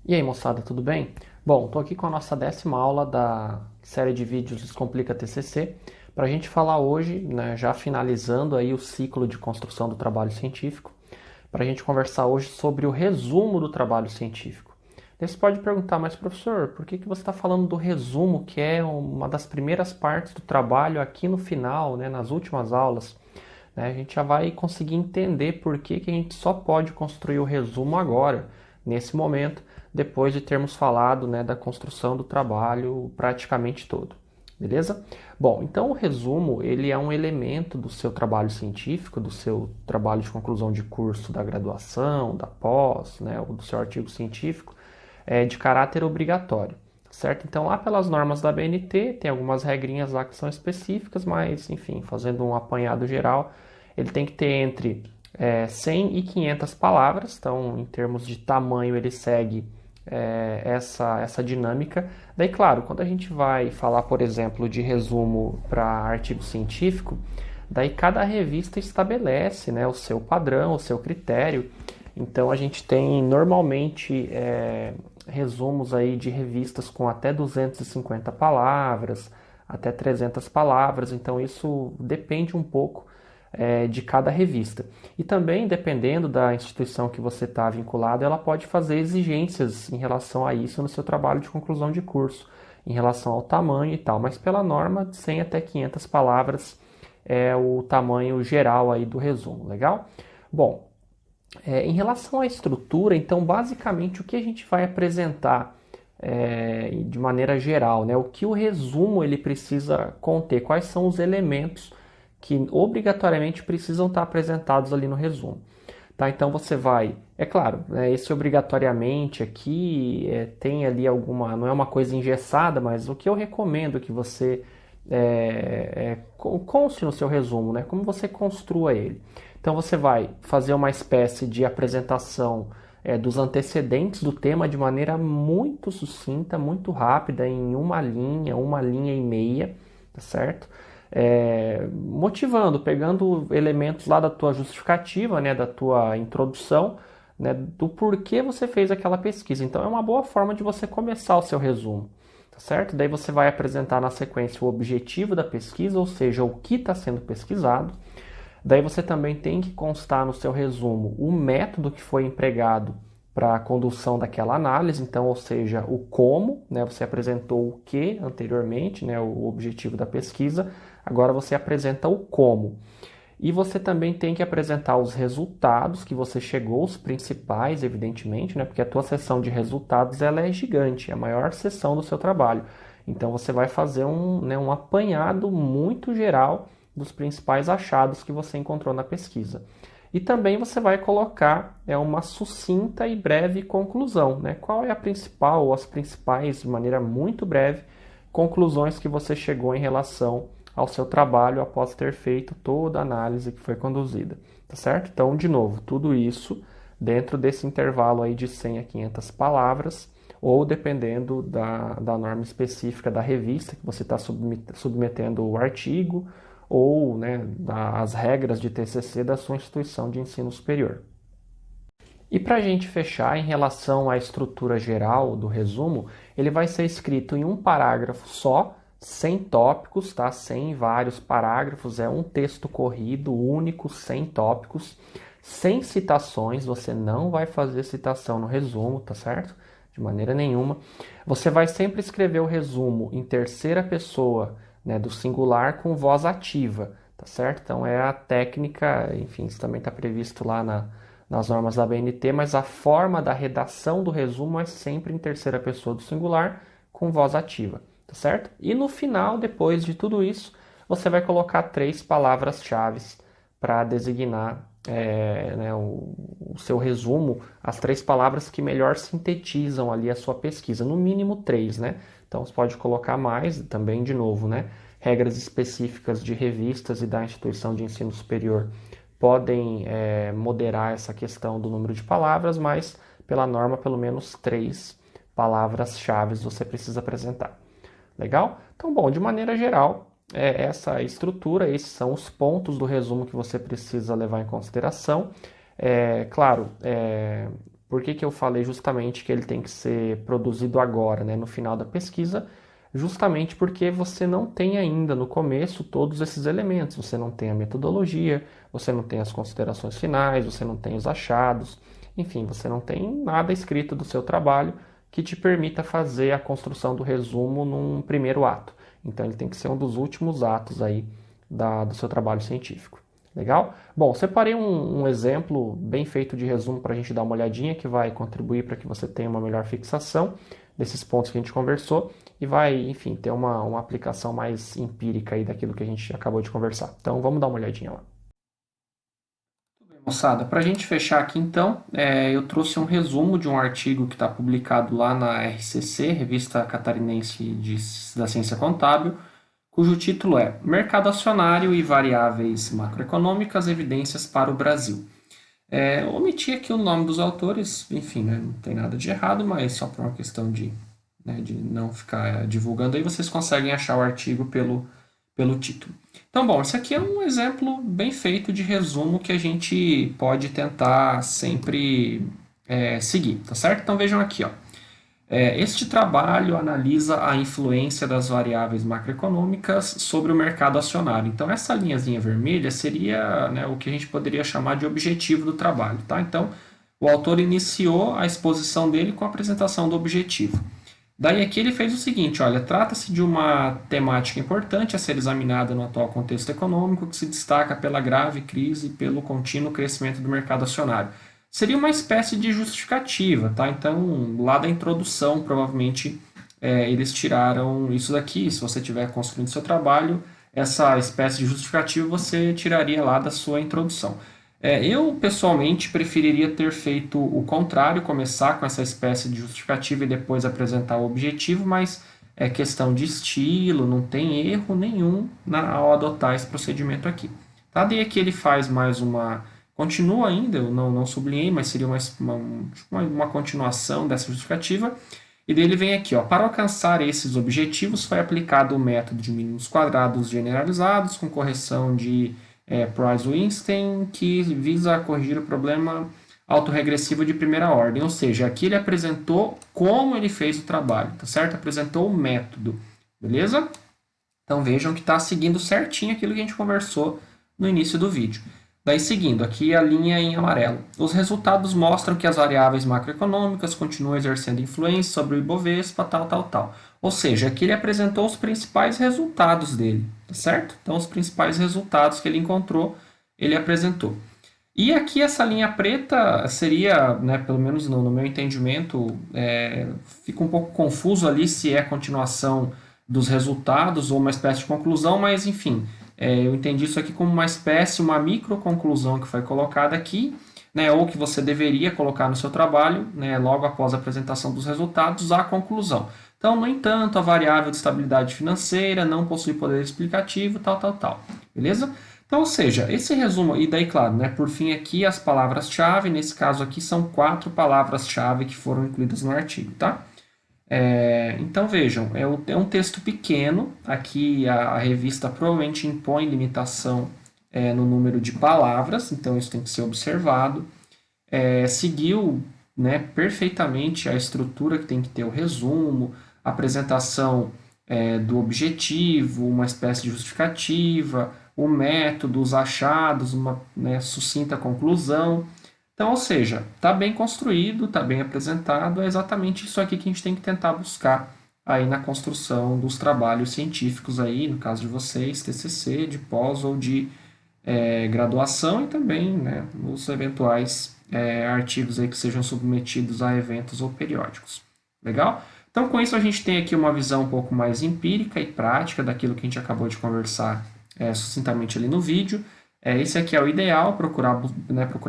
E aí, moçada, tudo bem? Bom, estou aqui com a nossa 10ª aula da série de vídeos Descomplica TCC, para a gente falar hoje, né, já finalizando aí o ciclo de construção do trabalho científico, para a gente conversar hoje sobre o resumo do trabalho científico. Daí você pode perguntar, mas professor, por que você está falando do resumo, que é uma das primeiras partes do trabalho aqui no final, né, nas últimas aulas? A gente já vai conseguir entender por que a gente só pode construir o resumo agora, nesse momento, depois de termos falado, né, da construção do trabalho praticamente todo. Beleza? Bom, então o resumo ele é um elemento do seu trabalho científico, do seu trabalho de conclusão de curso da graduação, da pós, né, ou do seu artigo científico, de caráter obrigatório, certo? Então lá pelas normas da BNT tem algumas regrinhas lá que são específicas, mas enfim, fazendo um apanhado geral, ele tem que ter entre 100 e 500 palavras, então em termos de tamanho ele segue essa dinâmica. Daí, claro, quando a gente vai falar, por exemplo, de resumo para artigo científico, daí cada revista estabelece, né, o seu padrão, o seu critério. Então a gente tem normalmente resumos aí de revistas com até 250 palavras, até 300 palavras, então isso depende um pouco de cada revista. E também, dependendo da instituição que você está vinculado, ela pode fazer exigências em relação a isso no seu trabalho de conclusão de curso, em relação ao tamanho e tal, mas pela norma, de 100 até 500 palavras é o tamanho geral aí do resumo, legal? Bom, em relação à estrutura, então, basicamente, o que a gente vai apresentar de maneira geral, né? O que o resumo ele precisa conter, quais são os elementos que obrigatoriamente precisam estar apresentados ali no resumo. Tá? Então você vai, é claro, né, esse obrigatoriamente aqui tem ali alguma, não é uma coisa engessada, mas o que eu recomendo que você conste no seu resumo, né? Como você construa ele. Então você vai fazer uma espécie de apresentação dos antecedentes do tema de maneira muito sucinta, muito rápida, em uma linha e meia, tá certo? Motivando, pegando elementos lá da tua justificativa, né, da tua introdução, né, do porquê você fez aquela pesquisa. Então é uma boa forma de você começar o seu resumo, tá certo? Daí você vai apresentar na sequência o objetivo da pesquisa, ou seja, o que está sendo pesquisado. Daí você também tem que constar no seu resumo o método que foi empregado para a condução daquela análise, então, ou seja, o como, né? Você apresentou o que anteriormente, né? O objetivo da pesquisa, agora você apresenta o como. E você também tem que apresentar os resultados que você chegou, os principais, evidentemente, né? Porque a tua seção de resultados ela é gigante, é a maior seção do seu trabalho. Então você vai fazer um apanhado muito geral dos principais achados que você encontrou na pesquisa. E também você vai colocar uma sucinta e breve conclusão, né? Qual é a principal ou as principais, de maneira muito breve, conclusões que você chegou em relação ao seu trabalho após ter feito toda a análise que foi conduzida, tá certo? Então, de novo, tudo isso dentro desse intervalo aí de 100 a 500 palavras, ou dependendo da norma específica da revista que você está submetendo o artigo, ou né, as regras de TCC da sua instituição de ensino superior. E para a gente fechar, em relação à estrutura geral do resumo, ele vai ser escrito em um parágrafo só, sem tópicos, tá? Sem vários parágrafos, é um texto corrido, único, sem tópicos, sem citações, você não vai fazer citação no resumo, tá certo? De maneira nenhuma. Você vai sempre escrever o resumo em terceira pessoa, né, do singular com voz ativa, tá certo? Então é a técnica, enfim, isso também está previsto lá nas normas da BNT, mas a forma da redação do resumo é sempre em terceira pessoa do singular com voz ativa, tá certo? E no final, depois de tudo isso, você vai colocar 3 palavras-chave para designar né, o seu resumo, as 3 palavras que melhor sintetizam ali a sua pesquisa, no mínimo 3, né? Então você pode colocar mais, também de novo, né? Regras específicas de revistas e da instituição de ensino superior podem moderar essa questão do número de palavras, mas pela norma, pelo menos 3 palavras-chave você precisa apresentar. Legal? Então, bom, de maneira geral, essa estrutura, esses são os pontos do resumo que você precisa levar em consideração. Claro, Por que que eu falei justamente que ele tem que ser produzido agora, né, no final da pesquisa? Justamente porque você não tem ainda no começo todos esses elementos. Você não tem a metodologia, você não tem as considerações finais, você não tem os achados, enfim, você não tem nada escrito do seu trabalho que te permita fazer a construção do resumo num primeiro ato. Então ele tem que ser um dos últimos atos aí do seu trabalho científico. Legal? Bom, separei um exemplo bem feito de resumo para a gente dar uma olhadinha que vai contribuir para que você tenha uma melhor fixação desses pontos que a gente conversou e vai, enfim, ter uma aplicação mais empírica aí daquilo que a gente acabou de conversar. Então vamos dar uma olhadinha lá. Moçada, para a gente fechar aqui então, eu trouxe um resumo de um artigo que está publicado lá na RCC, Revista Catarinense da Ciência Contábil, cujo título é Mercado Acionário e Variáveis Macroeconômicas, Evidências para o Brasil. Omiti aqui o nome dos autores, enfim, né, não tem nada de errado, mas só por uma questão de não ficar divulgando aí, vocês conseguem achar o artigo pelo título. Então, bom, esse aqui é um exemplo bem feito de resumo que a gente pode tentar sempre seguir, tá certo? Então vejam aqui, ó. Este trabalho analisa a influência das variáveis macroeconômicas sobre o mercado acionário. Então, essa linhazinha vermelha seria, né, o que a gente poderia chamar de objetivo do trabalho. Tá? Então, o autor iniciou a exposição dele com a apresentação do objetivo. Daí aqui ele fez o seguinte, olha, trata-se de uma temática importante a ser examinada no atual contexto econômico, que se destaca pela grave crise e pelo contínuo crescimento do mercado acionário. Seria uma espécie de justificativa, tá? Então, lá da introdução, provavelmente, eles tiraram isso daqui. Se você estiver construindo seu trabalho, essa espécie de justificativa você tiraria lá da sua introdução. Eu, pessoalmente, preferiria ter feito o contrário, começar com essa espécie de justificativa e depois apresentar o objetivo, mas é questão de estilo, não tem erro nenhum ao adotar esse procedimento aqui. Tá? Daí aqui ele faz mais uma... Continua ainda, eu não sublinhei, mas seria uma continuação dessa justificativa. E daí ele vem aqui, ó, para alcançar esses objetivos foi aplicado o método de mínimos quadrados generalizados com correção de Price-Weinstein, que visa corrigir o problema autorregressivo de primeira ordem. Ou seja, aqui ele apresentou como ele fez o trabalho, tá certo? Apresentou o método, beleza? Então vejam que está seguindo certinho aquilo que a gente conversou no início do vídeo. Daí seguindo, aqui a linha em amarelo. Os resultados mostram que as variáveis macroeconômicas continuam exercendo influência sobre o Ibovespa, tal. Ou seja, aqui ele apresentou os principais resultados dele, tá certo? Então, os principais resultados que ele encontrou, ele apresentou. E aqui essa linha preta seria, né, pelo menos no meu entendimento, fica um pouco confuso ali se é continuação dos resultados ou uma espécie de conclusão, mas enfim, eu entendi isso aqui como uma espécie, uma micro conclusão que foi colocada aqui, né, ou que você deveria colocar no seu trabalho, né, logo após a apresentação dos resultados, a conclusão. Então, no entanto, a variável de estabilidade financeira não possui poder explicativo, tal. Beleza? Então, ou seja, esse resumo, e daí, claro, né, por fim aqui as palavras-chave, nesse caso aqui são 4 palavras-chave que foram incluídas no artigo, tá? Então vejam, é um texto pequeno, aqui a revista provavelmente impõe limitação no número de palavras, então isso tem que ser observado. Seguiu, né, perfeitamente a estrutura que tem que ter o resumo, a apresentação do objetivo, uma espécie de justificativa, o método, os achados, uma, né, sucinta conclusão. Então, ou seja, está bem construído, está bem apresentado, é exatamente isso aqui que a gente tem que tentar buscar aí na construção dos trabalhos científicos aí, no caso de vocês, TCC, de pós ou de graduação e também, né, nos eventuais artigos aí que sejam submetidos a eventos ou periódicos. Legal? Então, com isso a gente tem aqui uma visão um pouco mais empírica e prática daquilo que a gente acabou de conversar sucintamente ali no vídeo. Esse aqui é o ideal, procurar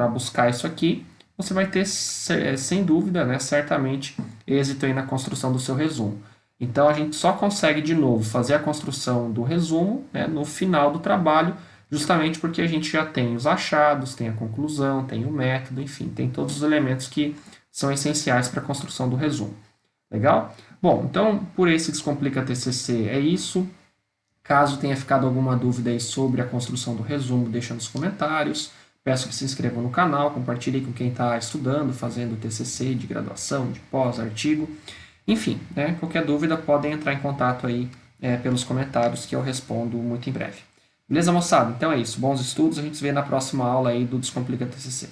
buscar isso aqui. Você vai ter, sem dúvida, né, certamente, êxito aí na construção do seu resumo. Então, a gente só consegue, de novo, fazer a construção do resumo, né, no final do trabalho, justamente porque a gente já tem os achados, tem a conclusão, tem o método, enfim, tem todos os elementos que são essenciais para a construção do resumo. Legal? Bom, então, por esse Descomplica TCC é isso. Caso tenha ficado alguma dúvida aí sobre a construção do resumo, deixa nos comentários. Peço que se inscrevam no canal, compartilhem com quem está estudando, fazendo TCC de graduação, de pós, artigo. Enfim, né, qualquer dúvida podem entrar em contato aí pelos comentários que eu respondo muito em breve. Beleza, moçada? Então é isso. Bons estudos. A gente se vê na próxima aula aí do Descomplica TCC.